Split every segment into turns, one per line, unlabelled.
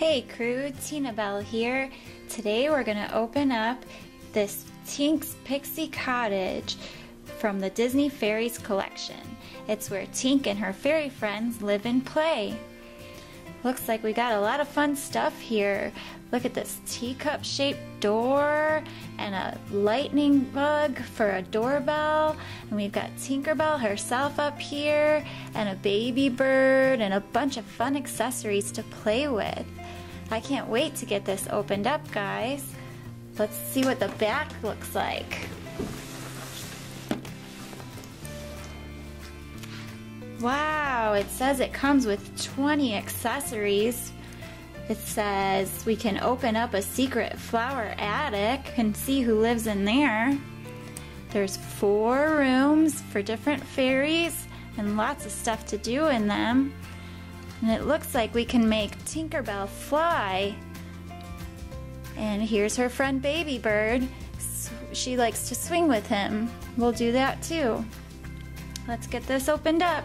Hey crew, Tinkerbell here. Today we're going to open up this Tink's Pixie Cottage from the Disney Fairies collection. It's where Tink and her fairy friends live and play. Looks like we got a lot of fun stuff here. Look at this teacup shaped door and a lightning bug for a doorbell. And we've got Tinkerbell herself up here and a baby bird and a bunch of fun accessories to play with. I can't wait to get this opened up, guys. Let's see what the back looks like. Wow, it says it comes with 20 accessories. It says we can open up a secret flower attic and see who lives in there. There's 4 rooms for different fairies and lots of stuff to do in them. And it looks like we can make Tinkerbell Fly. And here's her friend Baby Bird. She likes to swing with him. We'll do that too. Let's get this opened up.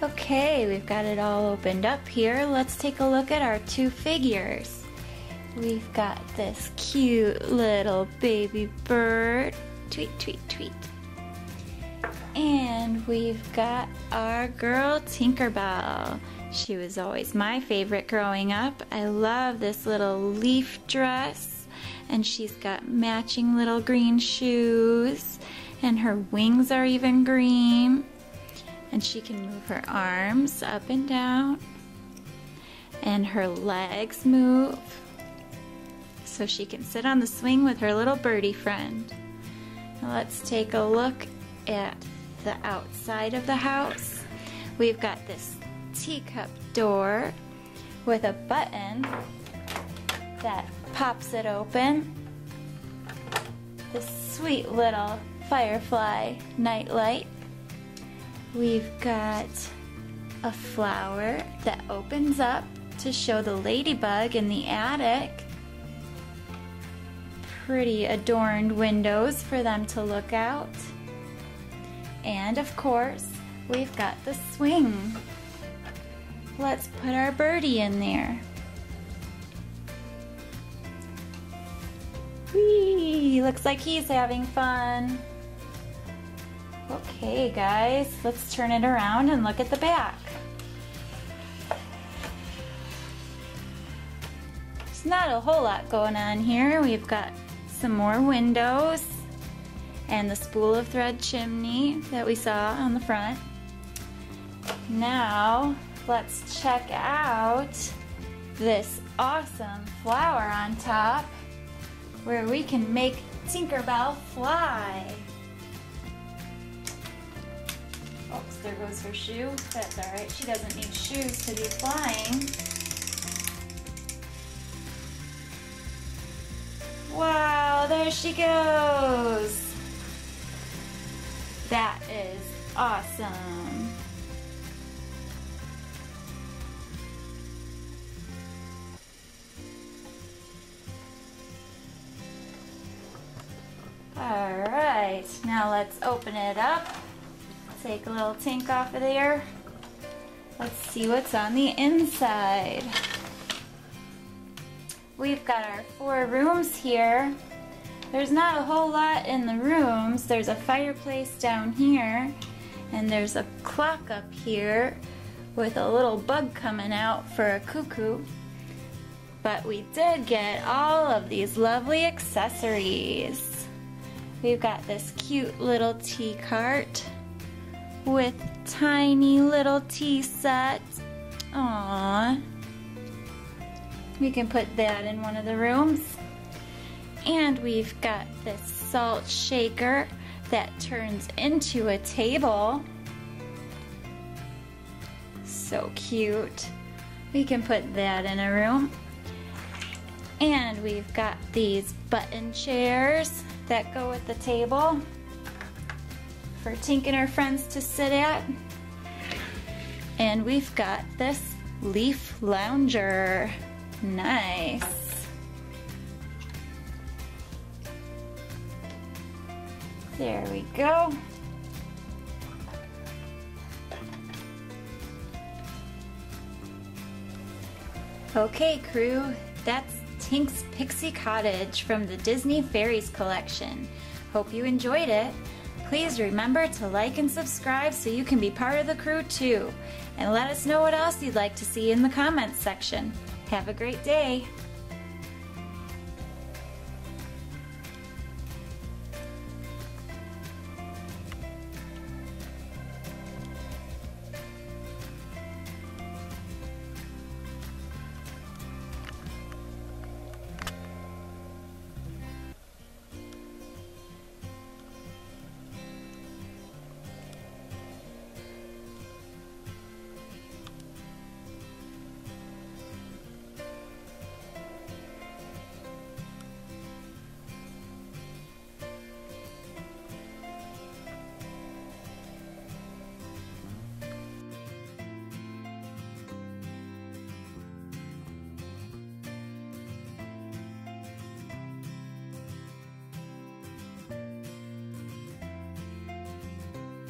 Okay, we've got it all opened up here. Let's take a look at our 2 figures. We've got this cute little baby bird. Tweet, tweet, tweet. And we've got our girl Tinkerbell. She was always my favorite growing up. I love this little leaf dress. And she's got matching little green shoes. And her wings are even green. And she can move her arms up and down, and her legs move, so she can sit on the swing with her little birdie friend. Now let's take a look at the outside of the house. We've got this teacup door with a button that pops it open. This sweet little firefly nightlight. We've got a flower that opens up to show the ladybug in the attic. Pretty adorned windows for them to look out. And of course, we've got the swing. Let's put our birdie in there. Whee! Looks like he's having fun. Okay guys, let's turn it around and look at the back. There's not a whole lot going on here. We've got some more windows and the spool of thread chimney that we saw on the front. Now, let's check out this awesome flower on top where we can make Tinkerbell fly. Oops, there goes her shoe. That's alright, she doesn't need shoes to be flying. Wow, there she goes! That is awesome! Alright, now let's open it up. Take a little Tink off of there. Let's see what's on the inside. We've got our 4 rooms here. There's not a whole lot in the rooms. There's a fireplace down here, and there's a clock up here with a little bug coming out for a cuckoo. But we did get all of these lovely accessories. We've got this cute little tea cart with tiny little tea sets. Aww. We can put that in one of the rooms. And we've got this salt shaker that turns into a table. So cute. We can put that in a room. And we've got these button chairs that go with the table for Tink and her friends to sit at. And we've got this leaf lounger. Nice. There we go. Okay, crew, that's Tink's Pixie Cottage from the Disney Fairies collection. Hope you enjoyed it. Please remember to like and subscribe so you can be part of the crew too. And let us know what else you'd like to see in the comments section. Have a great day.